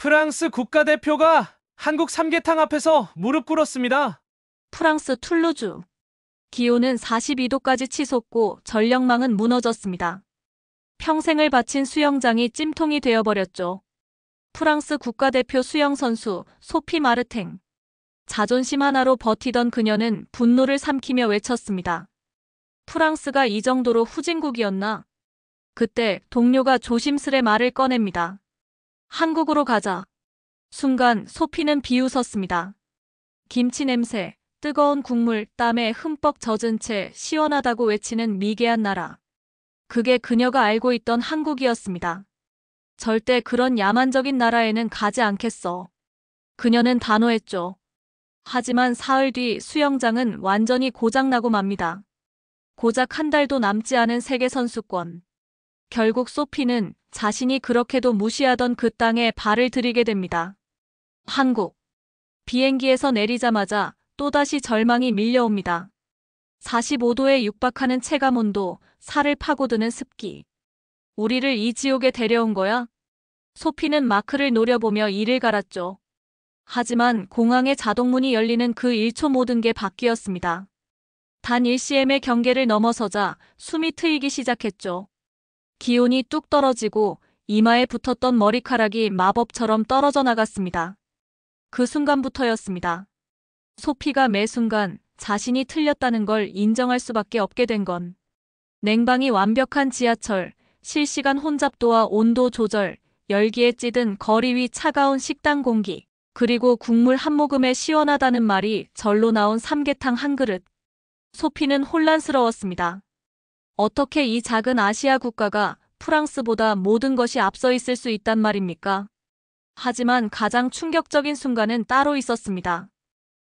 프랑스 국가대표가 한국 삼계탕 앞에서 무릎 꿇었습니다. 프랑스 툴루즈. 기온은 42도까지 치솟고 전력망은 무너졌습니다. 평생을 바친 수영장이 찜통이 되어버렸죠. 프랑스 국가대표 수영선수 소피 마르탱. 자존심 하나로 버티던 그녀는 분노를 삼키며 외쳤습니다. 프랑스가 이 정도로 후진국이었나? 그때 동료가 조심스레 말을 꺼냅니다. 한국으로 가자. 순간 소피는 비웃었습니다. 김치 냄새, 뜨거운 국물, 땀에 흠뻑 젖은 채 시원하다고 외치는 미개한 나라. 그게 그녀가 알고 있던 한국이었습니다. 절대 그런 야만적인 나라에는 가지 않겠어. 그녀는 단호했죠. 하지만 사흘 뒤 수영장은 완전히 고장나고 맙니다. 고작 한 달도 남지 않은 세계선수권. 결국 소피는 자신이 그렇게도 무시하던 그 땅에 발을 들이게 됩니다. 한국. 비행기에서 내리자마자 또다시 절망이 밀려옵니다. 45도에 육박하는 체감온도, 살을 파고드는 습기. 우리를 이 지옥에 데려온 거야? 소피는 마크를 노려보며 이를 갈았죠. 하지만 공항의 자동문이 열리는 그 1초 모든 게 바뀌었습니다. 단 1cm의 경계를 넘어서자 숨이 트이기 시작했죠. 기온이 뚝 떨어지고 이마에 붙었던 머리카락이 마법처럼 떨어져 나갔습니다. 그 순간부터였습니다. 소피가 매 순간 자신이 틀렸다는 걸 인정할 수밖에 없게 된 건 냉방이 완벽한 지하철, 실시간 혼잡도와 온도 조절, 열기에 찌든 거리 위 차가운 식당 공기, 그리고 국물 한 모금에 시원하다는 말이 절로 나온 삼계탕 한 그릇. 소피는 혼란스러웠습니다. 어떻게 이 작은 아시아 국가가 프랑스보다 모든 것이 앞서 있을 수 있단 말입니까? 하지만 가장 충격적인 순간은 따로 있었습니다.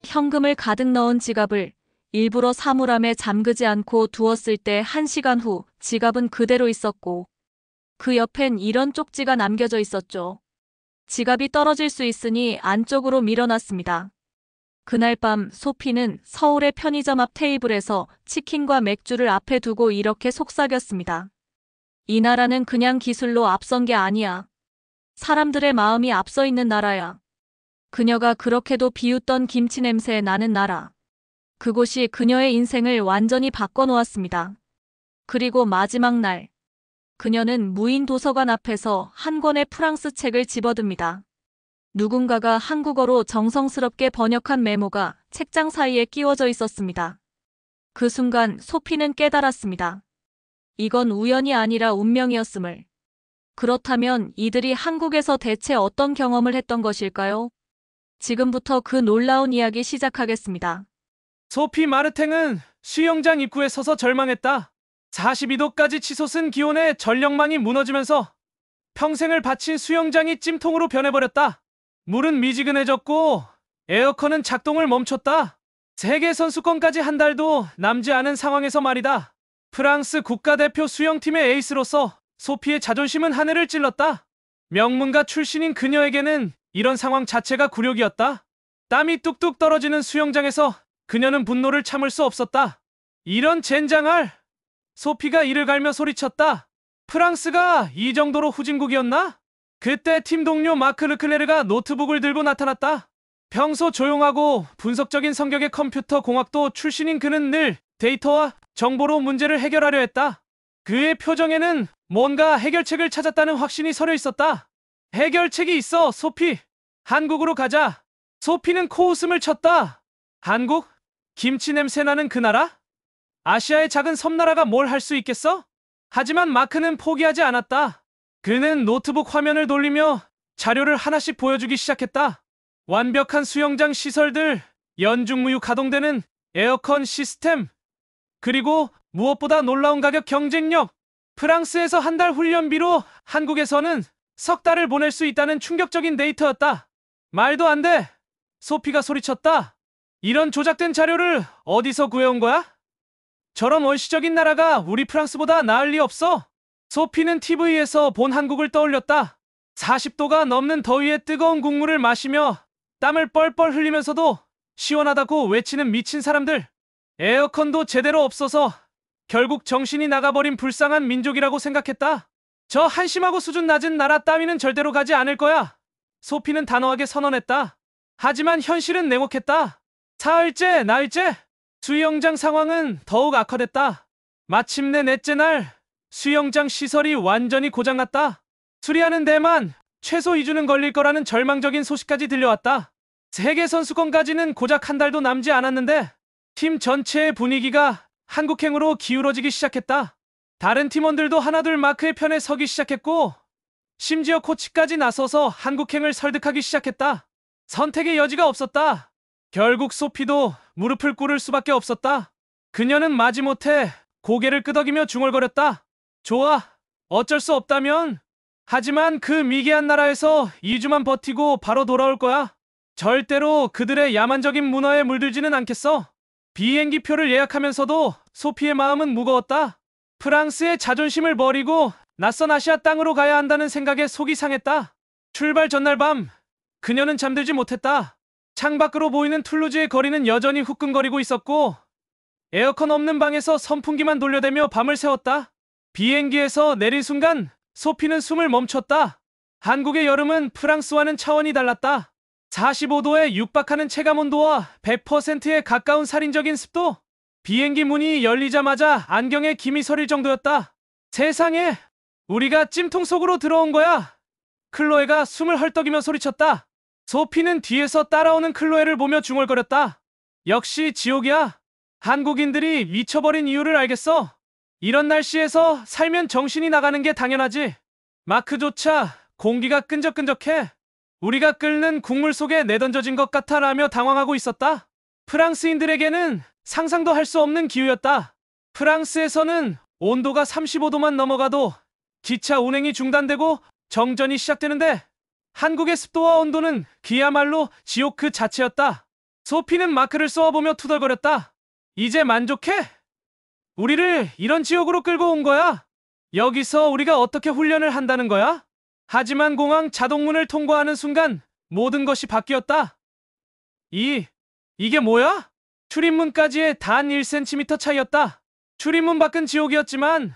현금을 가득 넣은 지갑을 일부러 사물함에 잠그지 않고 두었을 때 1시간 후 지갑은 그대로 있었고 그 옆엔 이런 쪽지가 남겨져 있었죠. 지갑이 떨어질 수 있으니 안쪽으로 밀어놨습니다. 그날 밤 소피는 서울의 편의점 앞 테이블에서 치킨과 맥주를 앞에 두고 이렇게 속삭였습니다. 이 나라는 그냥 기술로 앞선 게 아니야. 사람들의 마음이 앞서 있는 나라야. 그녀가 그렇게도 비웃던 김치 냄새에 나는 나라. 그곳이 그녀의 인생을 완전히 바꿔놓았습니다. 그리고 마지막 날, 그녀는 무인 도서관 앞에서 한 권의 프랑스 책을 집어듭니다. 누군가가 한국어로 정성스럽게 번역한 메모가 책장 사이에 끼워져 있었습니다. 그 순간 소피는 깨달았습니다. 이건 우연이 아니라 운명이었음을. 그렇다면 이들이 한국에서 대체 어떤 경험을 했던 것일까요? 지금부터 그 놀라운 이야기 시작하겠습니다. 소피 마르탱은 수영장 입구에 서서 절망했다. 42도까지 치솟은 기온에 전력망이 무너지면서 평생을 바친 수영장이 찜통으로 변해버렸다. 물은 미지근해졌고 에어컨은 작동을 멈췄다. 세계선수권까지 한 달도 남지 않은 상황에서 말이다. 프랑스 국가대표 수영팀의 에이스로서 소피의 자존심은 하늘을 찔렀다. 명문가 출신인 그녀에게는 이런 상황 자체가 굴욕이었다. 땀이 뚝뚝 떨어지는 수영장에서 그녀는 분노를 참을 수 없었다. 이런 젠장할! 소피가 이를 갈며 소리쳤다. 프랑스가 이 정도로 후진국이었나? 그때 팀 동료 마크 르클레르가 노트북을 들고 나타났다. 평소 조용하고 분석적인 성격의 컴퓨터 공학도 출신인 그는 늘 데이터와 정보로 문제를 해결하려 했다. 그의 표정에는 뭔가 해결책을 찾았다는 확신이 서려 있었다. 해결책이 있어, 소피. 한국으로 가자. 소피는 코웃음을 쳤다. 한국? 김치 냄새 나는 그 나라? 아시아의 작은 섬나라가 뭘 할 수 있겠어? 하지만 마크는 포기하지 않았다. 그는 노트북 화면을 돌리며 자료를 하나씩 보여주기 시작했다. 완벽한 수영장 시설들, 연중무휴 가동되는 에어컨 시스템, 그리고 무엇보다 놀라운 가격 경쟁력. 프랑스에서 한 달 훈련비로 한국에서는 석 달을 보낼 수 있다는 충격적인 데이터였다. 말도 안 돼! 소피가 소리쳤다. 이런 조작된 자료를 어디서 구해온 거야? 저런 원시적인 나라가 우리 프랑스보다 나을 리 없어. 소피는 TV에서 본 한국을 떠올렸다. 40도가 넘는 더위에 뜨거운 국물을 마시며 땀을 뻘뻘 흘리면서도 시원하다고 외치는 미친 사람들. 에어컨도 제대로 없어서 결국 정신이 나가버린 불쌍한 민족이라고 생각했다. 저 한심하고 수준 낮은 나라 따위는 절대로 가지 않을 거야. 소피는 단호하게 선언했다. 하지만 현실은 냉혹했다. 사흘째, 나흘째 수영장 상황은 더욱 악화됐다. 마침내 넷째 날 수영장 시설이 완전히 고장났다. 수리하는 데만 최소 2주는 걸릴 거라는 절망적인 소식까지 들려왔다. 세계선수권까지는 고작 한 달도 남지 않았는데 팀 전체의 분위기가 한국행으로 기울어지기 시작했다. 다른 팀원들도 하나둘 마크의 편에 서기 시작했고 심지어 코치까지 나서서 한국행을 설득하기 시작했다. 선택의 여지가 없었다. 결국 소피도 무릎을 꿇을 수밖에 없었다. 그녀는 마지못해 고개를 끄덕이며 중얼거렸다. 좋아, 어쩔 수 없다면. 하지만 그 미개한 나라에서 2주만 버티고 바로 돌아올 거야. 절대로 그들의 야만적인 문화에 물들지는 않겠어. 비행기표를 예약하면서도 소피의 마음은 무거웠다. 프랑스의 자존심을 버리고 낯선 아시아 땅으로 가야 한다는 생각에 속이 상했다. 출발 전날 밤, 그녀는 잠들지 못했다. 창밖으로 보이는 툴루즈의 거리는 여전히 후끈거리고 있었고 에어컨 없는 방에서 선풍기만 돌려대며 밤을 새웠다. 비행기에서 내린 순간 소피는 숨을 멈췄다. 한국의 여름은 프랑스와는 차원이 달랐다. 45도에 육박하는 체감온도와 100%에 가까운 살인적인 습도. 비행기 문이 열리자마자 안경에 김이 서릴 정도였다. 세상에, 우리가 찜통 속으로 들어온 거야. 클로에가 숨을 헐떡이며 소리쳤다. 소피는 뒤에서 따라오는 클로에를 보며 중얼거렸다. 역시 지옥이야. 한국인들이 미쳐버린 이유를 알겠어. 이런 날씨에서 살면 정신이 나가는 게 당연하지. 마크조차 공기가 끈적끈적해. 우리가 끓는 국물 속에 내던져진 것 같아 라며 당황하고 있었다. 프랑스인들에게는 상상도 할 수 없는 기후였다. 프랑스에서는 온도가 35도만 넘어가도 기차 운행이 중단되고 정전이 시작되는데 한국의 습도와 온도는 그야말로 지옥 그 자체였다. 소피는 마크를 쏘아보며 투덜거렸다. 이제 만족해? 우리를 이런 지옥으로 끌고 온 거야. 여기서 우리가 어떻게 훈련을 한다는 거야? 하지만 공항 자동문을 통과하는 순간 모든 것이 바뀌었다. 이게 뭐야? 출입문까지의 단 1cm 차이였다. 출입문 밖은 지옥이었지만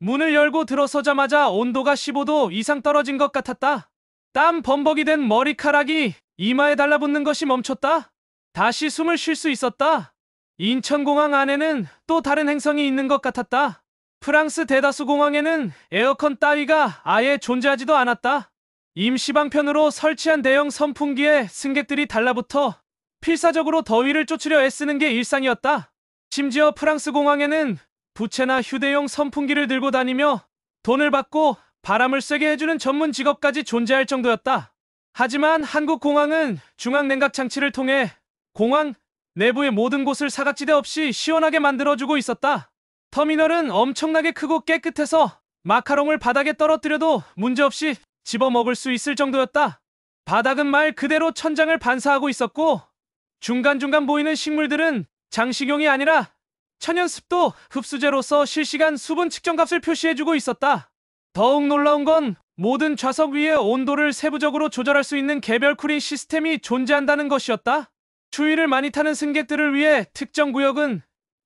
문을 열고 들어서자마자 온도가 15도 이상 떨어진 것 같았다. 땀 범벅이 된 머리카락이 이마에 달라붙는 것이 멈췄다. 다시 숨을 쉴 수 있었다. 인천공항 안에는 또 다른 행성이 있는 것 같았다. 프랑스 대다수 공항에는 에어컨 따위가 아예 존재하지도 않았다. 임시방편으로 설치한 대형 선풍기에 승객들이 달라붙어 필사적으로 더위를 쫓으려 애쓰는 게 일상이었다. 심지어 프랑스 공항에는 부채나 휴대용 선풍기를 들고 다니며 돈을 받고 바람을 쐬게 해주는 전문 직업까지 존재할 정도였다. 하지만 한국 공항은 중앙 냉각 장치를 통해 공항 내부의 모든 곳을 사각지대 없이 시원하게 만들어주고 있었다. 터미널은 엄청나게 크고 깨끗해서 마카롱을 바닥에 떨어뜨려도 문제없이 집어먹을 수 있을 정도였다. 바닥은 말 그대로 천장을 반사하고 있었고 중간중간 보이는 식물들은 장식용이 아니라 천연습도 흡수제로서 실시간 수분 측정값을 표시해주고 있었다. 더욱 놀라운 건 모든 좌석 위의 온도를 세부적으로 조절할 수 있는 개별 쿨링 시스템이 존재한다는 것이었다. 추위를 많이 타는 승객들을 위해 특정 구역은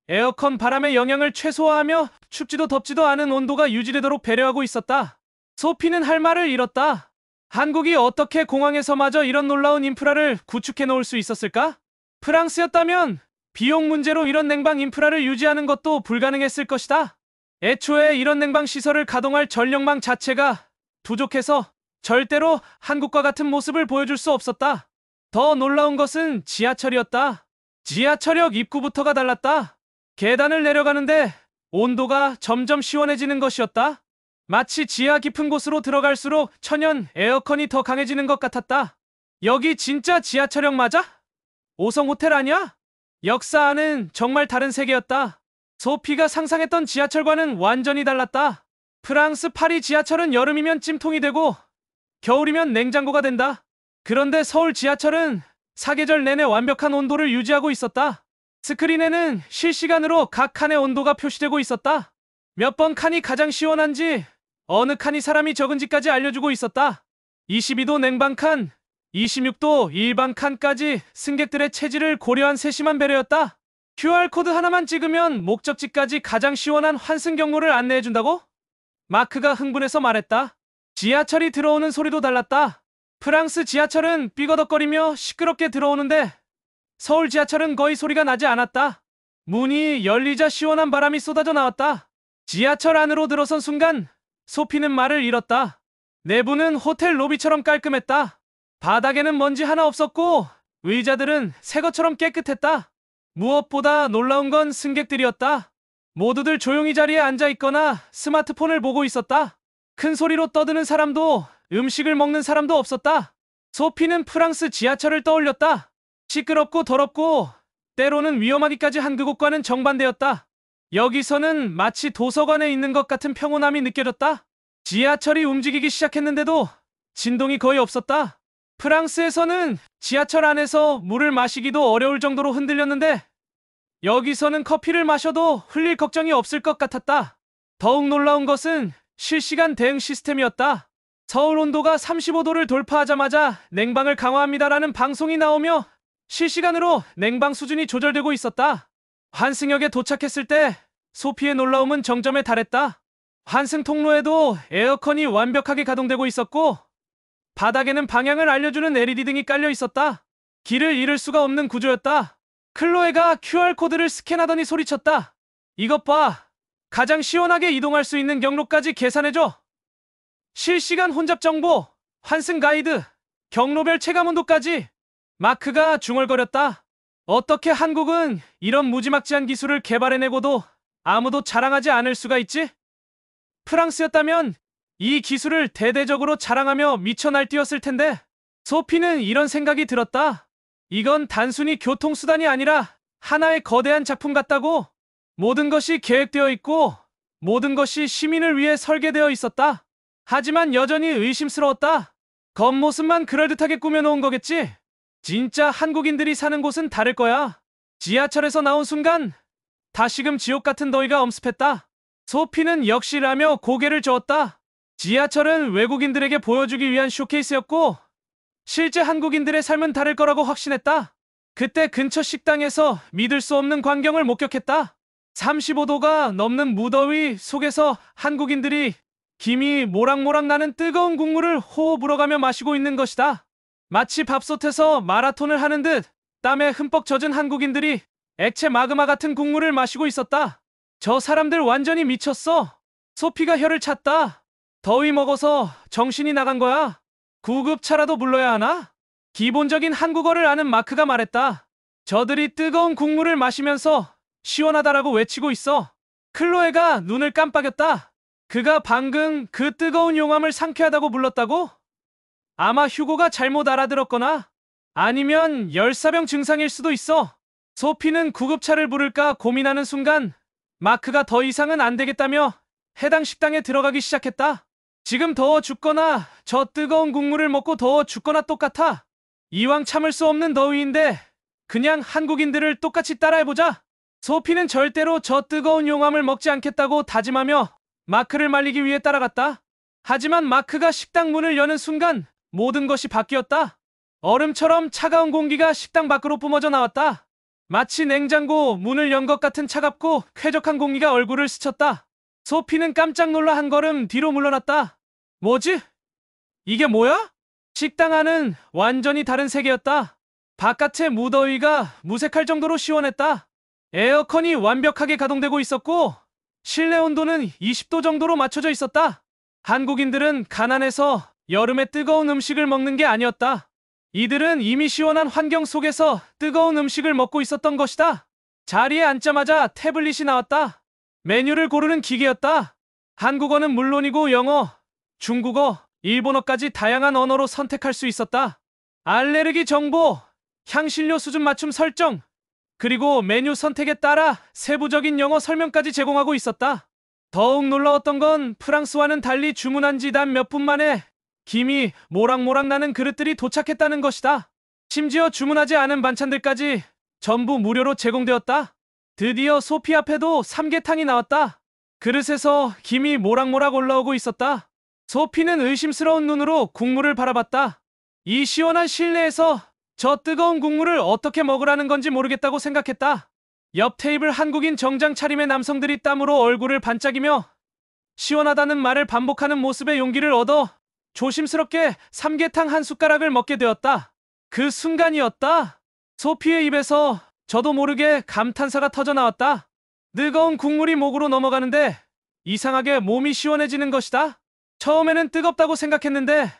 에어컨 바람의 영향을 최소화하며 춥지도 덥지도 않은 온도가 유지되도록 배려하고 있었다. 소피는 할 말을 잃었다. 한국이 어떻게 공항에서마저 이런 놀라운 인프라를 구축해 놓을 수 있었을까? 프랑스였다면 비용 문제로 이런 냉방 인프라를 유지하는 것도 불가능했을 것이다. 애초에 이런 냉방 시설을 가동할 전력망 자체가 부족해서 절대로 한국과 같은 모습을 보여줄 수 없었다. 더 놀라운 것은 지하철이었다. 지하철역 입구부터가 달랐다. 계단을 내려가는데 온도가 점점 시원해지는 것이었다. 마치 지하 깊은 곳으로 들어갈수록 천연 에어컨이 더 강해지는 것 같았다. 여기 진짜 지하철역 맞아? 5성 호텔 아니야? 역사 안은 정말 다른 세계였다. 소피가 상상했던 지하철과는 완전히 달랐다. 프랑스 파리 지하철은 여름이면 찜통이 되고 겨울이면 냉장고가 된다. 그런데 서울 지하철은 사계절 내내 완벽한 온도를 유지하고 있었다. 스크린에는 실시간으로 각 칸의 온도가 표시되고 있었다. 몇 번 칸이 가장 시원한지, 어느 칸이 사람이 적은지까지 알려주고 있었다. 22도 냉방 칸, 26도 일반 칸까지 승객들의 체질을 고려한 세심한 배려였다. QR코드 하나만 찍으면 목적지까지 가장 시원한 환승 경로를 안내해준다고? 마크가 흥분해서 말했다. 지하철이 들어오는 소리도 달랐다. 프랑스 지하철은 삐거덕거리며 시끄럽게 들어오는데 서울 지하철은 거의 소리가 나지 않았다. 문이 열리자 시원한 바람이 쏟아져 나왔다. 지하철 안으로 들어선 순간 소피는 말을 잃었다. 내부는 호텔 로비처럼 깔끔했다. 바닥에는 먼지 하나 없었고 의자들은 새 것처럼 깨끗했다. 무엇보다 놀라운 건 승객들이었다. 모두들 조용히 자리에 앉아 있거나 스마트폰을 보고 있었다. 큰 소리로 떠드는 사람도 음식을 먹는 사람도 없었다. 소피는 프랑스 지하철을 떠올렸다. 시끄럽고 더럽고 때로는 위험하기까지 한 그곳과는 정반대였다. 여기서는 마치 도서관에 있는 것 같은 평온함이 느껴졌다. 지하철이 움직이기 시작했는데도 진동이 거의 없었다. 프랑스에서는 지하철 안에서 물을 마시기도 어려울 정도로 흔들렸는데 여기서는 커피를 마셔도 흘릴 걱정이 없을 것 같았다. 더욱 놀라운 것은 실시간 대응 시스템이었다. 서울 온도가 35도를 돌파하자마자 냉방을 강화합니다라는 방송이 나오며 실시간으로 냉방 수준이 조절되고 있었다. 환승역에 도착했을 때 소피의 놀라움은 정점에 달했다. 환승 통로에도 에어컨이 완벽하게 가동되고 있었고 바닥에는 방향을 알려주는 LED 등이 깔려 있었다. 길을 잃을 수가 없는 구조였다. 클로에가 QR코드를 스캔하더니 소리쳤다. 이것 봐. 가장 시원하게 이동할 수 있는 경로까지 계산해줘. 실시간 혼잡 정보, 환승 가이드, 경로별 체감 온도까지. 마크가 중얼거렸다. 어떻게 한국은 이런 무지막지한 기술을 개발해내고도 아무도 자랑하지 않을 수가 있지? 프랑스였다면 이 기술을 대대적으로 자랑하며 미쳐 날뛰었을 텐데 소피는 이런 생각이 들었다. 이건 단순히 교통수단이 아니라 하나의 거대한 작품 같다고. 모든 것이 계획되어 있고 모든 것이 시민을 위해 설계되어 있었다. 하지만 여전히 의심스러웠다. 겉모습만 그럴듯하게 꾸며놓은 거겠지? 진짜 한국인들이 사는 곳은 다를 거야. 지하철에서 나온 순간 다시금 지옥 같은 더위가 엄습했다. 소피는 역시라며 고개를 저었다. 지하철은 외국인들에게 보여주기 위한 쇼케이스였고 실제 한국인들의 삶은 다를 거라고 확신했다. 그때 근처 식당에서 믿을 수 없는 광경을 목격했다. 35도가 넘는 무더위 속에서 한국인들이 김이 모락모락 나는 뜨거운 국물을 호호 불어가며 마시고 있는 것이다. 마치 밥솥에서 마라톤을 하는 듯 땀에 흠뻑 젖은 한국인들이 액체 마그마 같은 국물을 마시고 있었다. 저 사람들 완전히 미쳤어. 소피가 혀를 찼다. 더위 먹어서 정신이 나간 거야. 구급차라도 불러야 하나? 기본적인 한국어를 아는 마크가 말했다. 저들이 뜨거운 국물을 마시면서 시원하다라고 외치고 있어. 클로에가 눈을 깜빡였다. 그가 방금 그 뜨거운 용암을 상쾌하다고 불렀다고? 아마 휴고가 잘못 알아들었거나 아니면 열사병 증상일 수도 있어. 소피는 구급차를 부를까 고민하는 순간 마크가 더 이상은 안 되겠다며 해당 식당에 들어가기 시작했다. 지금 더워 죽거나 저 뜨거운 국물을 먹고 더워 죽거나 똑같아. 이왕 참을 수 없는 더위인데 그냥 한국인들을 똑같이 따라해보자. 소피는 절대로 저 뜨거운 용암을 먹지 않겠다고 다짐하며 마크를 말리기 위해 따라갔다. 하지만 마크가 식당 문을 여는 순간 모든 것이 바뀌었다. 얼음처럼 차가운 공기가 식당 밖으로 뿜어져 나왔다. 마치 냉장고 문을 연 것 같은 차갑고 쾌적한 공기가 얼굴을 스쳤다. 소피는 깜짝 놀라 한 걸음 뒤로 물러났다. 뭐지? 이게 뭐야? 식당 안은 완전히 다른 세계였다. 바깥의 무더위가 무색할 정도로 시원했다. 에어컨이 완벽하게 가동되고 있었고 실내 온도는 20도 정도로 맞춰져 있었다. 한국인들은 가난해서 여름에 뜨거운 음식을 먹는 게 아니었다. 이들은 이미 시원한 환경 속에서 뜨거운 음식을 먹고 있었던 것이다. 자리에 앉자마자 태블릿이 나왔다. 메뉴를 고르는 기계였다. 한국어는 물론이고 영어, 중국어, 일본어까지 다양한 언어로 선택할 수 있었다. 알레르기 정보, 향신료 수준 맞춤 설정, 그리고 메뉴 선택에 따라 세부적인 영어 설명까지 제공하고 있었다. 더욱 놀라웠던 건 프랑스와는 달리 주문한 지 단 몇 분 만에 김이 모락모락 나는 그릇들이 도착했다는 것이다. 심지어 주문하지 않은 반찬들까지 전부 무료로 제공되었다. 드디어 소피 앞에도 삼계탕이 나왔다. 그릇에서 김이 모락모락 올라오고 있었다. 소피는 의심스러운 눈으로 국물을 바라봤다. 이 시원한 실내에서 저 뜨거운 국물을 어떻게 먹으라는 건지 모르겠다고 생각했다. 옆 테이블 한국인 정장 차림의 남성들이 땀으로 얼굴을 반짝이며 시원하다는 말을 반복하는 모습에 용기를 얻어 조심스럽게 삼계탕 한 숟가락을 먹게 되었다. 그 순간이었다. 소피의 입에서 저도 모르게 감탄사가 터져나왔다. 뜨거운 국물이 목으로 넘어가는데 이상하게 몸이 시원해지는 것이다. 처음에는 뜨겁다고 생각했는데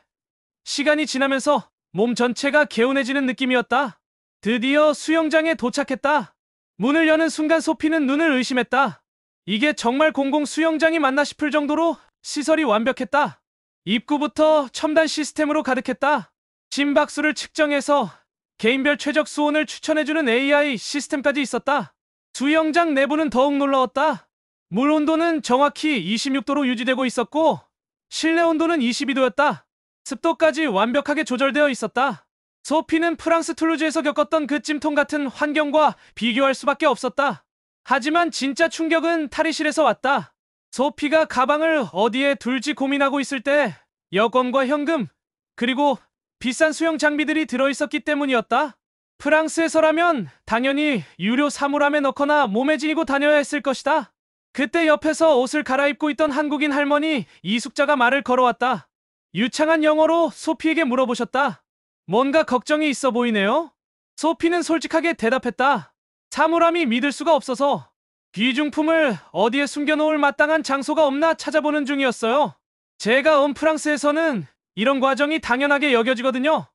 시간이 지나면서 몸 전체가 개운해지는 느낌이었다. 드디어 수영장에 도착했다. 문을 여는 순간 소피는 눈을 의심했다. 이게 정말 공공 수영장이 맞나 싶을 정도로 시설이 완벽했다. 입구부터 첨단 시스템으로 가득했다. 심박수를 측정해서 개인별 최적 수온을 추천해주는 AI 시스템까지 있었다. 수영장 내부는 더욱 놀라웠다. 물 온도는 정확히 26도로 유지되고 있었고 실내 온도는 22도였다. 습도까지 완벽하게 조절되어 있었다. 소피는 프랑스 툴루즈에서 겪었던 그 찜통 같은 환경과 비교할 수밖에 없었다. 하지만 진짜 충격은 탈의실에서 왔다. 소피가 가방을 어디에 둘지 고민하고 있을 때 여권과 현금, 그리고 비싼 수영 장비들이 들어있었기 때문이었다. 프랑스에서라면 당연히 유료 사물함에 넣거나 몸에 지니고 다녀야 했을 것이다. 그때 옆에서 옷을 갈아입고 있던 한국인 할머니 이숙자가 말을 걸어왔다. 유창한 영어로 소피에게 물어보셨다. 뭔가 걱정이 있어 보이네요. 소피는 솔직하게 대답했다. 사물함이 믿을 수가 없어서 귀중품을 어디에 숨겨놓을 마땅한 장소가 없나 찾아보는 중이었어요. 제가 온 프랑스에서는 이런 과정이 당연하게 여겨지거든요.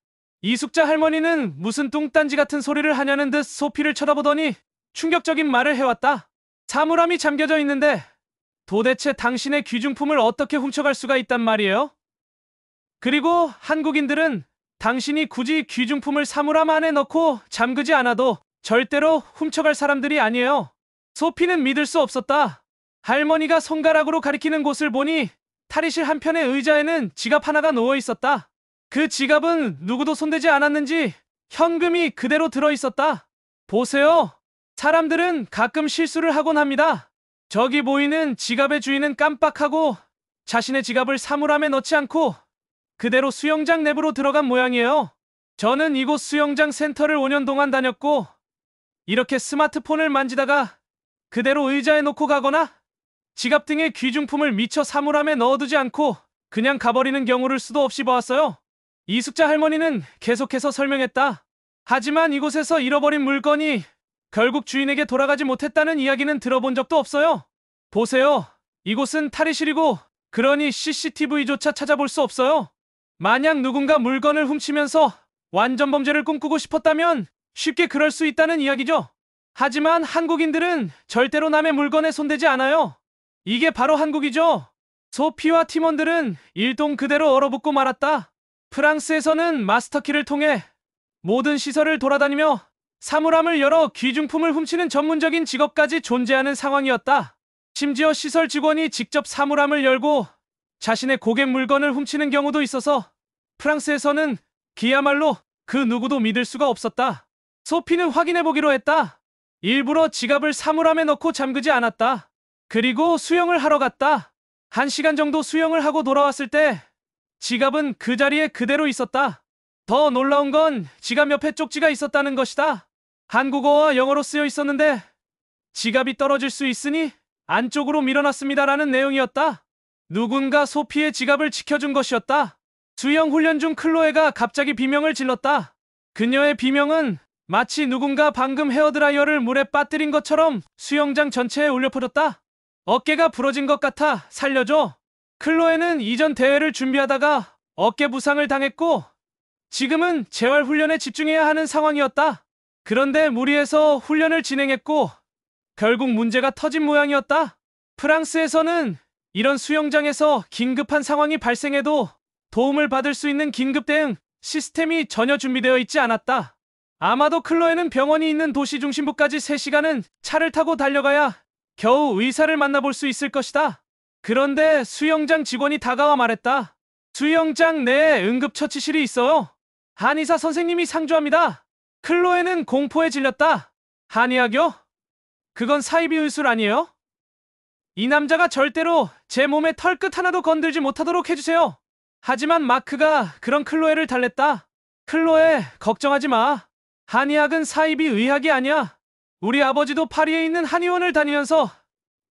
이숙자 할머니는 무슨 뚱딴지 같은 소리를 하냐는 듯 소피를 쳐다보더니 충격적인 말을 해왔다. 사물함이 잠겨져 있는데 도대체 당신의 귀중품을 어떻게 훔쳐갈 수가 있단 말이에요? 그리고 한국인들은 당신이 굳이 귀중품을 사물함 안에 넣고 잠그지 않아도 절대로 훔쳐갈 사람들이 아니에요. 소피는 믿을 수 없었다. 할머니가 손가락으로 가리키는 곳을 보니 탈의실 한편의 의자에는 지갑 하나가 놓여 있었다. 그 지갑은 누구도 손대지 않았는지 현금이 그대로 들어 있었다. 보세요. 사람들은 가끔 실수를 하곤 합니다. 저기 보이는 지갑의 주인은 깜빡하고 자신의 지갑을 사물함에 넣지 않고 그대로 수영장 내부로 들어간 모양이에요. 저는 이곳 수영장 센터를 5년 동안 다녔고 이렇게 스마트폰을 만지다가 그대로 의자에 놓고 가거나 지갑 등의 귀중품을 미처 사물함에 넣어두지 않고 그냥 가버리는 경우를 수도 없이 보았어요. 이숙자 할머니는 계속해서 설명했다. 하지만 이곳에서 잃어버린 물건이 결국 주인에게 돌아가지 못했다는 이야기는 들어본 적도 없어요. 보세요. 이곳은 탈의실이고 그러니 CCTV조차 찾아볼 수 없어요. 만약 누군가 물건을 훔치면서 완전 범죄를 꿈꾸고 싶었다면 쉽게 그럴 수 있다는 이야기죠. 하지만 한국인들은 절대로 남의 물건에 손대지 않아요. 이게 바로 한국이죠. 소피와 팀원들은 일동 그대로 얼어붙고 말았다. 프랑스에서는 마스터키를 통해 모든 시설을 돌아다니며 사물함을 열어 귀중품을 훔치는 전문적인 직업까지 존재하는 상황이었다. 심지어 시설 직원이 직접 사물함을 열고 자신의 고객 물건을 훔치는 경우도 있어서 프랑스에서는 그야말로 그 누구도 믿을 수가 없었다. 소피는 확인해보기로 했다. 일부러 지갑을 사물함에 넣고 잠그지 않았다. 그리고 수영을 하러 갔다. 1시간 정도 수영을 하고 돌아왔을 때 지갑은 그 자리에 그대로 있었다. 더 놀라운 건 지갑 옆에 쪽지가 있었다는 것이다. 한국어와 영어로 쓰여 있었는데 지갑이 떨어질 수 있으니 안쪽으로 밀어놨습니다라는 내용이었다. 누군가 소피의 지갑을 지켜준 것이었다. 수영 훈련 중 클로에가 갑자기 비명을 질렀다. 그녀의 비명은 마치 누군가 방금 헤어드라이어를 물에 빠뜨린 것처럼 수영장 전체에 울려 퍼졌다. 어깨가 부러진 것 같아 살려줘. 클로에는 이전 대회를 준비하다가 어깨 부상을 당했고 지금은 재활 훈련에 집중해야 하는 상황이었다. 그런데 무리해서 훈련을 진행했고 결국 문제가 터진 모양이었다. 프랑스에서는 이런 수영장에서 긴급한 상황이 발생해도 도움을 받을 수 있는 긴급 대응 시스템이 전혀 준비되어 있지 않았다. 아마도 클로에는 병원이 있는 도시 중심부까지 3시간은 차를 타고 달려가야 겨우 의사를 만나볼 수 있을 것이다. 그런데 수영장 직원이 다가와 말했다. 수영장 내에 응급처치실이 있어요. 한의사 선생님이 상주합니다. 클로에는 공포에 질렸다. 한의학요? 그건 사이비 의술 아니에요? 이 남자가 절대로 제 몸에 털끝 하나도 건들지 못하도록 해주세요. 하지만 마크가 그런 클로에를 달랬다. 클로에, 걱정하지 마. 한의학은 사이비 의학이 아니야. 우리 아버지도 파리에 있는 한의원을 다니면서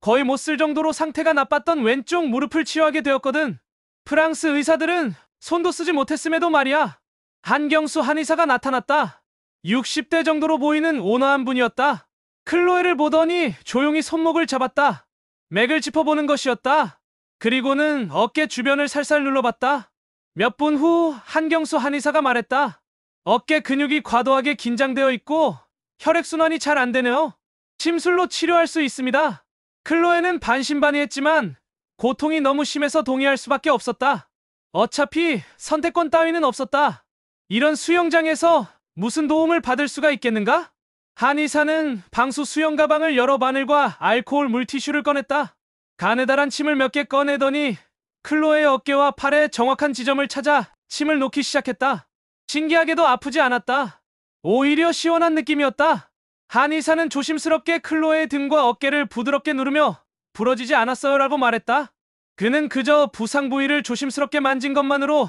거의 못 쓸 정도로 상태가 나빴던 왼쪽 무릎을 치유하게 되었거든. 프랑스 의사들은 손도 쓰지 못했음에도 말이야. 한경수 한의사가 나타났다. 60대 정도로 보이는 온화한 분이었다. 클로에를 보더니 조용히 손목을 잡았다. 맥을 짚어보는 것이었다. 그리고는 어깨 주변을 살살 눌러봤다. 몇 분 후 한경수 한의사가 말했다. 어깨 근육이 과도하게 긴장되어 있고 혈액순환이 잘 안 되네요. 침술로 치료할 수 있습니다. 클로에는 반신반의했지만 고통이 너무 심해서 동의할 수밖에 없었다. 어차피 선택권 따위는 없었다. 이런 수영장에서 무슨 도움을 받을 수가 있겠는가? 한의사는 방수 수영 가방을 열어 바늘과 알코올 물티슈를 꺼냈다. 가느다란 침을 몇 개 꺼내더니 클로에의 어깨와 팔의 정확한 지점을 찾아 침을 놓기 시작했다. 신기하게도 아프지 않았다. 오히려 시원한 느낌이었다. 한의사는 조심스럽게 클로에의 등과 어깨를 부드럽게 누르며 부러지지 않았어요라고 말했다. 그는 그저 부상 부위를 조심스럽게 만진 것만으로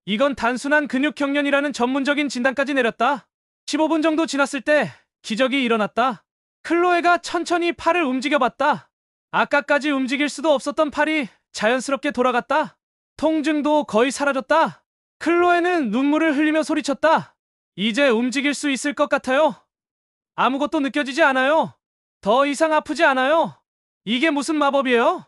이건 단순한 근육 경련이라는 전문적인 진단까지 내렸다. 15분 정도 지났을 때 기적이 일어났다. 클로에가 천천히 팔을 움직여봤다. 아까까지 움직일 수도 없었던 팔이 자연스럽게 돌아갔다. 통증도 거의 사라졌다. 클로에는 눈물을 흘리며 소리쳤다. 이제 움직일 수 있을 것 같아요. 아무것도 느껴지지 않아요. 더 이상 아프지 않아요. 이게 무슨 마법이에요?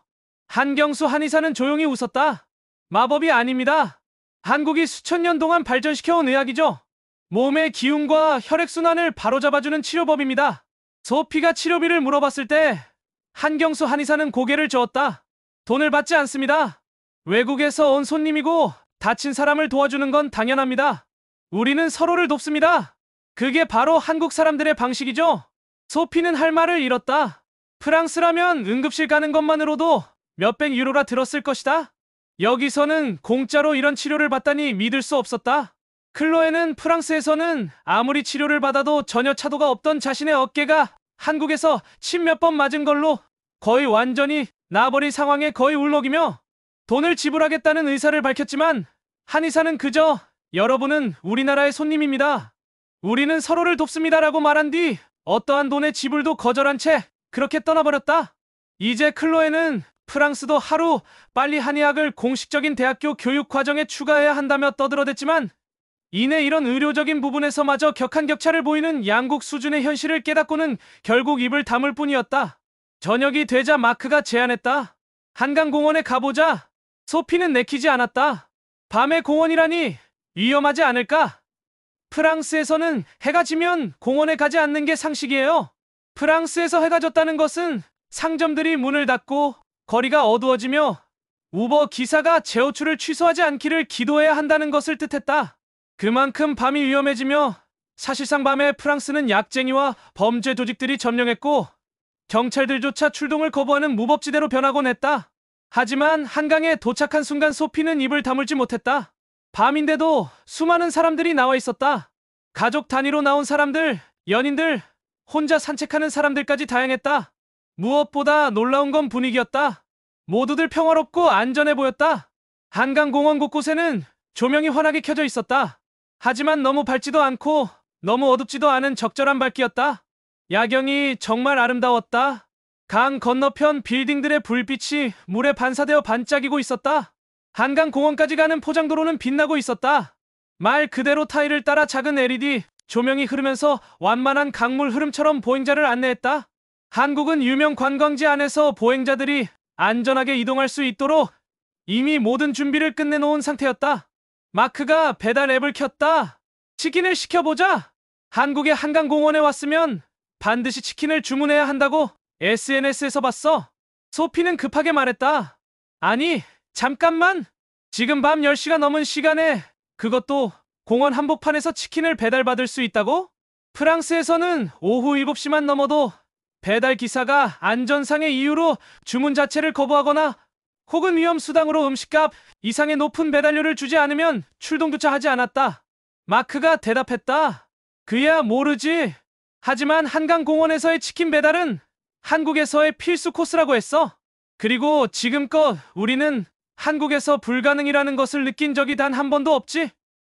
한경수 한의사는 조용히 웃었다. 마법이 아닙니다. 한국이 수천 년 동안 발전시켜온 의학이죠. 몸의 기운과 혈액순환을 바로잡아주는 치료법입니다. 소피가 치료비를 물어봤을 때 한경수 한의사는 고개를 저었다. 돈을 받지 않습니다. 외국에서 온 손님이고 다친 사람을 도와주는 건 당연합니다. 우리는 서로를 돕습니다. 그게 바로 한국 사람들의 방식이죠. 소피는 할 말을 잃었다. 프랑스라면 응급실 가는 것만으로도 몇백 유로가 들었을 것이다. 여기서는 공짜로 이런 치료를 받다니 믿을 수 없었다. 클로에는 프랑스에서는 아무리 치료를 받아도 전혀 차도가 없던 자신의 어깨가 한국에서 침 몇 번 맞은 걸로 거의 완전히 나아버린 상황에 거의 울먹이며 돈을 지불하겠다는 의사를 밝혔지만 한의사는 그저 여러분은 우리나라의 손님입니다. 우리는 서로를 돕습니다라고 말한 뒤 어떠한 돈의 지불도 거절한 채 그렇게 떠나버렸다. 이제 클로에는 프랑스도 하루 빨리 한의학을 공식적인 대학교 교육 과정에 추가해야 한다며 떠들어댔지만 이내 이런 의료적인 부분에서마저 격한 격차를 보이는 양국 수준의 현실을 깨닫고는 결국 입을 다물 뿐이었다. 저녁이 되자 마크가 제안했다. 한강공원에 가보자. 소피는 내키지 않았다. 밤에 공원이라니 위험하지 않을까? 프랑스에서는 해가 지면 공원에 가지 않는 게 상식이에요. 프랑스에서 해가 졌다는 것은 상점들이 문을 닫고 거리가 어두워지며 우버 기사가 제호출을 취소하지 않기를 기도해야 한다는 것을 뜻했다. 그만큼 밤이 위험해지며 사실상 밤에 프랑스는 약쟁이와 범죄 조직들이 점령했고 경찰들조차 출동을 거부하는 무법지대로 변하곤 했다. 하지만 한강에 도착한 순간 소피는 입을 다물지 못했다. 밤인데도 수많은 사람들이 나와 있었다. 가족 단위로 나온 사람들, 연인들, 혼자 산책하는 사람들까지 다양했다. 무엇보다 놀라운 건 분위기였다. 모두들 평화롭고 안전해 보였다. 한강공원 곳곳에는 조명이 환하게 켜져 있었다. 하지만 너무 밝지도 않고 너무 어둡지도 않은 적절한 밝기였다. 야경이 정말 아름다웠다. 강 건너편 빌딩들의 불빛이 물에 반사되어 반짝이고 있었다. 한강공원까지 가는 포장도로는 빛나고 있었다. 말 그대로 타일을 따라 작은 LED 조명이 흐르면서 완만한 강물 흐름처럼 보행자를 안내했다. 한국은 유명 관광지 안에서 보행자들이 안전하게 이동할 수 있도록 이미 모든 준비를 끝내놓은 상태였다. 마크가 배달 앱을 켰다. 치킨을 시켜보자. 한국의 한강공원에 왔으면 반드시 치킨을 주문해야 한다고 SNS에서 봤어. 소피는 급하게 말했다. 아니, 잠깐만. 지금 밤 10시가 넘은 시간에 그것도 공원 한복판에서 치킨을 배달받을 수 있다고? 프랑스에서는 오후 7시만 넘어도 배달 기사가 안전상의 이유로 주문 자체를 거부하거나 혹은 위험수당으로 음식값 이상의 높은 배달료를 주지 않으면 출동조차 하지 않았다. 마크가 대답했다. 그야 모르지. 하지만 한강공원에서의 치킨 배달은 한국에서의 필수 코스라고 했어. 그리고 지금껏 우리는 한국에서 불가능이라는 것을 느낀 적이 단 한 번도 없지.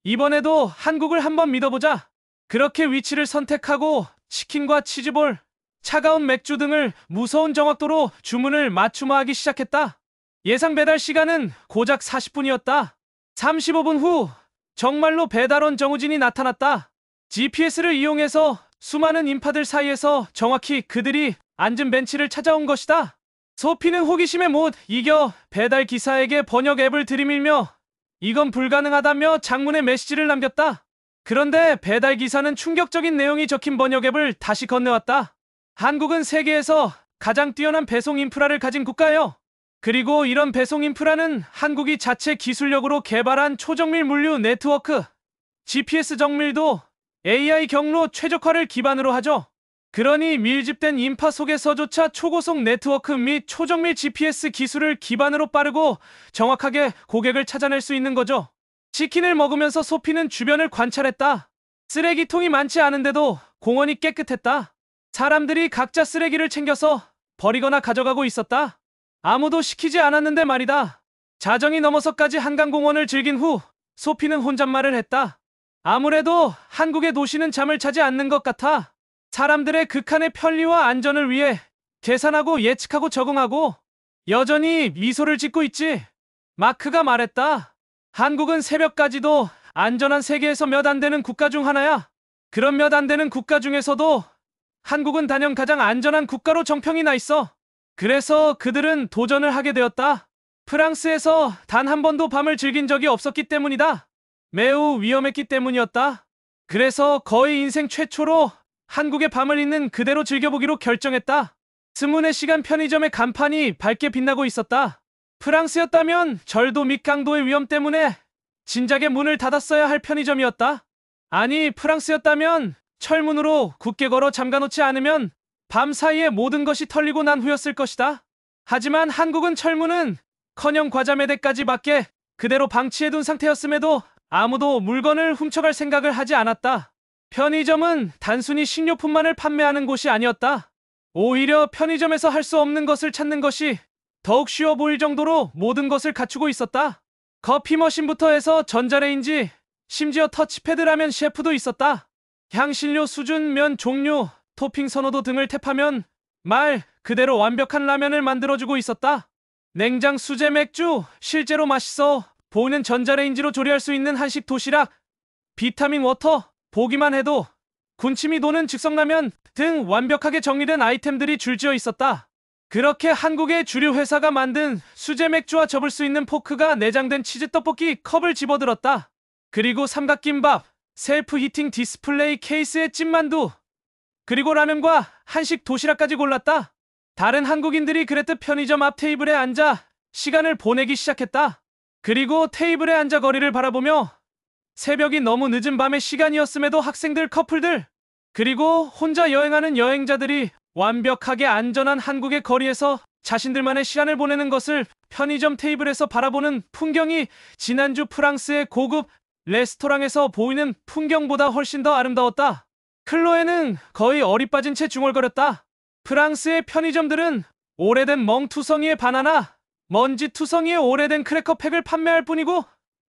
이번에도 한국을 한번 믿어보자. 그렇게 위치를 선택하고 치킨과 치즈볼, 차가운 맥주 등을 무서운 정확도로 주문을 맞춤화하기 시작했다. 예상 배달 시간은 고작 40분이었다. 35분 후 정말로 배달원 정우진이 나타났다. GPS를 이용해서 수많은 인파들 사이에서 정확히 그들이 앉은 벤치를 찾아온 것이다. 소피는 호기심에 못 이겨 배달 기사에게 번역 앱을 들이밀며 이건 불가능하다며 장문의 메시지를 남겼다. 그런데 배달 기사는 충격적인 내용이 적힌 번역 앱을 다시 건네왔다. 한국은 세계에서 가장 뛰어난 배송 인프라를 가진 국가예요. 그리고 이런 배송 인프라는 한국이 자체 기술력으로 개발한 초정밀 물류 네트워크, GPS 정밀도 AI 경로 최적화를 기반으로 하죠. 그러니 밀집된 인파 속에서조차 초고속 네트워크 및 초정밀 GPS 기술을 기반으로 빠르고 정확하게 고객을 찾아낼 수 있는 거죠. 치킨을 먹으면서 소피는 주변을 관찰했다. 쓰레기통이 많지 않은데도 공원이 깨끗했다. 사람들이 각자 쓰레기를 챙겨서 버리거나 가져가고 있었다. 아무도 시키지 않았는데 말이다. 자정이 넘어서까지 한강공원을 즐긴 후 소피는 혼잣말을 했다. 아무래도 한국의 도시는 잠을 자지 않는 것 같아. 사람들의 극한의 편리와 안전을 위해 계산하고 예측하고 적응하고 여전히 미소를 짓고 있지. 마크가 말했다. 한국은 새벽까지도 안전한 세계에서 몇 안 되는 국가 중 하나야. 그런 몇 안 되는 국가 중에서도 한국은 단연 가장 안전한 국가로 정평이 나 있어. 그래서 그들은 도전을 하게 되었다. 프랑스에서 단 한 번도 밤을 즐긴 적이 없었기 때문이다. 매우 위험했기 때문이었다. 그래서 거의 인생 최초로 한국의 밤을 있는 그대로 즐겨보기로 결정했다. 스문의 시간 편의점의 간판이 밝게 빛나고 있었다. 프랑스였다면 절도 및 강도의 위험 때문에 진작에 문을 닫았어야 할 편의점이었다. 아니, 프랑스였다면 철문으로 굳게 걸어 잠가놓지 않으면 밤 사이에 모든 것이 털리고 난 후였을 것이다. 하지만 한국은 철문은 커녕 과자 매대까지 밖에 그대로 방치해둔 상태였음에도 아무도 물건을 훔쳐갈 생각을 하지 않았다. 편의점은 단순히 식료품만을 판매하는 곳이 아니었다. 오히려 편의점에서 할 수 없는 것을 찾는 것이 더욱 쉬워 보일 정도로 모든 것을 갖추고 있었다. 커피 머신부터 해서 전자레인지, 심지어 터치패드 라면 셰프도 있었다. 향신료 수준, 면 종류, 토핑 선호도 등을 탭하면 말 그대로 완벽한 라면을 만들어주고 있었다. 냉장 수제 맥주, 실제로 맛있어 보이는 전자레인지로 조리할 수 있는 한식 도시락, 비타민 워터, 보기만 해도 군침이 도는 즉석라면 등 완벽하게 정리된 아이템들이 줄지어 있었다. 그렇게 한국의 주류 회사가 만든 수제 맥주와 접을 수 있는 포크가 내장된 치즈 떡볶이 컵을 집어들었다. 그리고 삼각김밥, 셀프 히팅 디스플레이 케이스에 찐만두, 그리고 라면과 한식 도시락까지 골랐다. 다른 한국인들이 그랬듯 편의점 앞 테이블에 앉아 시간을 보내기 시작했다. 그리고 테이블에 앉아 거리를 바라보며 새벽이 너무 늦은 밤의 시간이었음에도 학생들, 커플들, 그리고 혼자 여행하는 여행자들이 완벽하게 안전한 한국의 거리에서 자신들만의 시간을 보내는 것을 편의점 테이블에서 바라보는 풍경이 지난주 프랑스의 고급 레스토랑에서 보이는 풍경보다 훨씬 더 아름다웠다. 클로에는 거의 어리 빠진 채 중얼거렸다. 프랑스의 편의점들은 오래된 멍투성이의 바나나, 먼지투성이의 오래된 크래커팩을 판매할 뿐이고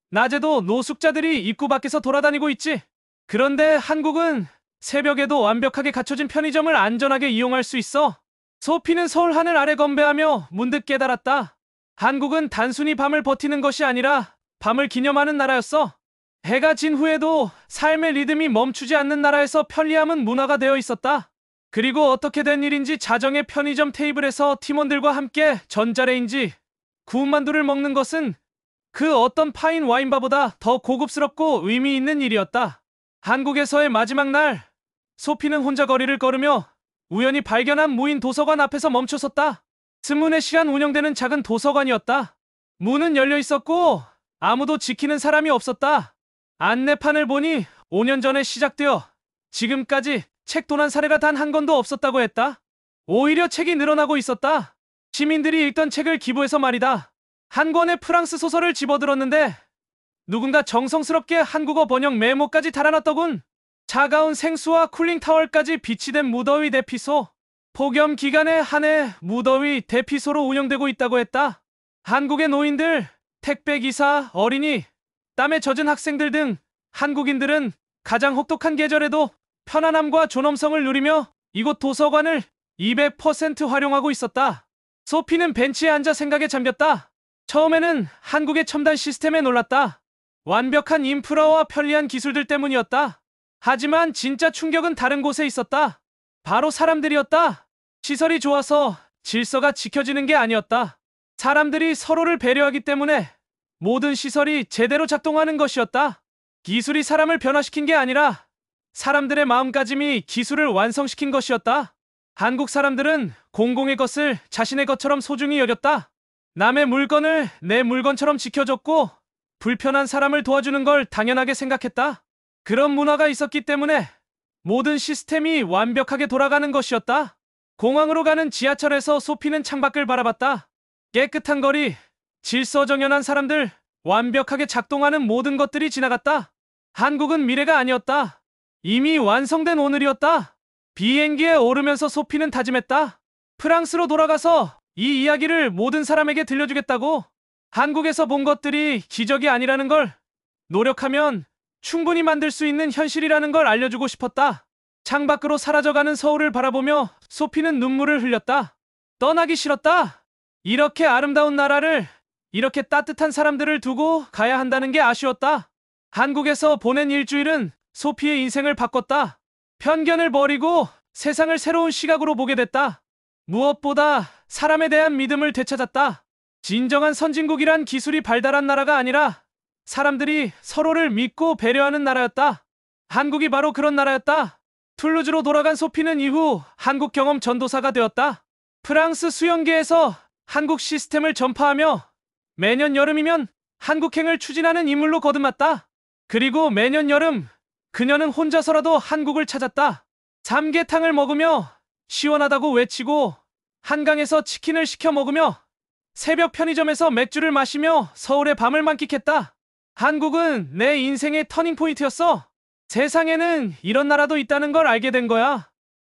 낮에도 노숙자들이 입구 밖에서 돌아다니고 있지. 그런데 한국은 새벽에도 완벽하게 갖춰진 편의점을 안전하게 이용할 수 있어. 소피는 서울 하늘 아래 건배하며 문득 깨달았다. 한국은 단순히 밤을 버티는 것이 아니라 밤을 기념하는 나라였어. 해가 진 후에도 삶의 리듬이 멈추지 않는 나라에서 편리함은 문화가 되어 있었다. 그리고 어떻게 된 일인지 자정의 편의점 테이블에서 팀원들과 함께 전자레인지 구운 만두를 먹는 것은 그 어떤 파인 와인바보다 더 고급스럽고 의미 있는 일이었다. 한국에서의 마지막 날, 소피는 혼자 거리를 걸으며 우연히 발견한 무인 도서관 앞에서 멈춰섰다. 스문의 시간 운영되는 작은 도서관이었다. 문은 열려 있었고 아무도 지키는 사람이 없었다. 안내판을 보니 5년 전에 시작되어 지금까지 책 도난 사례가 단 한 건도 없었다고 했다. 오히려 책이 늘어나고 있었다. 시민들이 읽던 책을 기부해서 말이다. 한 권의 프랑스 소설을 집어들었는데 누군가 정성스럽게 한국어 번역 메모까지 달아놨더군. 차가운 생수와 쿨링타월까지 비치된 무더위 대피소. 폭염 기간에 한 해 무더위 대피소로 운영되고 있다고 했다. 한국의 노인들, 택배기사, 어린이, 땀에 젖은 학생들 등 한국인들은 가장 혹독한 계절에도 편안함과 존엄성을 누리며 이곳 도서관을 200% 활용하고 있었다. 소피는 벤치에 앉아 생각에 잠겼다. 처음에는 한국의 첨단 시스템에 놀랐다. 완벽한 인프라와 편리한 기술들 때문이었다. 하지만 진짜 충격은 다른 곳에 있었다. 바로 사람들이었다. 시설이 좋아서 질서가 지켜지는 게 아니었다. 사람들이 서로를 배려하기 때문에 모든 시설이 제대로 작동하는 것이었다. 기술이 사람을 변화시킨 게 아니라 사람들의 마음가짐이 기술을 완성시킨 것이었다. 한국 사람들은 공공의 것을 자신의 것처럼 소중히 여겼다. 남의 물건을 내 물건처럼 지켜줬고 불편한 사람을 도와주는 걸 당연하게 생각했다. 그런 문화가 있었기 때문에 모든 시스템이 완벽하게 돌아가는 것이었다. 공항으로 가는 지하철에서 소피는 창밖을 바라봤다. 깨끗한 거리, 질서정연한 사람들, 완벽하게 작동하는 모든 것들이 지나갔다. 한국은 미래가 아니었다. 이미 완성된 오늘이었다. 비행기에 오르면서 소피는 다짐했다. 프랑스로 돌아가서 이 이야기를 모든 사람에게 들려주겠다고. 한국에서 본 것들이 기적이 아니라는 걸, 노력하면 충분히 만들 수 있는 현실이라는 걸 알려주고 싶었다. 창밖으로 사라져가는 서울을 바라보며 소피는 눈물을 흘렸다. 떠나기 싫었다. 이렇게 아름다운 나라를, 이렇게 따뜻한 사람들을 두고 가야 한다는 게 아쉬웠다. 한국에서 보낸 일주일은 소피의 인생을 바꿨다. 편견을 버리고 세상을 새로운 시각으로 보게 됐다. 무엇보다 사람에 대한 믿음을 되찾았다. 진정한 선진국이란 기술이 발달한 나라가 아니라 사람들이 서로를 믿고 배려하는 나라였다. 한국이 바로 그런 나라였다. 툴루즈로 돌아간 소피는 이후 한국 경험 전도사가 되었다. 프랑스 수영계에서 한국 시스템을 전파하며 매년 여름이면 한국행을 추진하는 인물로 거듭났다. 그리고 매년 여름 그녀는 혼자서라도 한국을 찾았다. 삼계탕을 먹으며 시원하다고 외치고 한강에서 치킨을 시켜 먹으며 새벽 편의점에서 맥주를 마시며 서울의 밤을 만끽했다. 한국은 내 인생의 터닝포인트였어. 세상에는 이런 나라도 있다는 걸 알게 된 거야.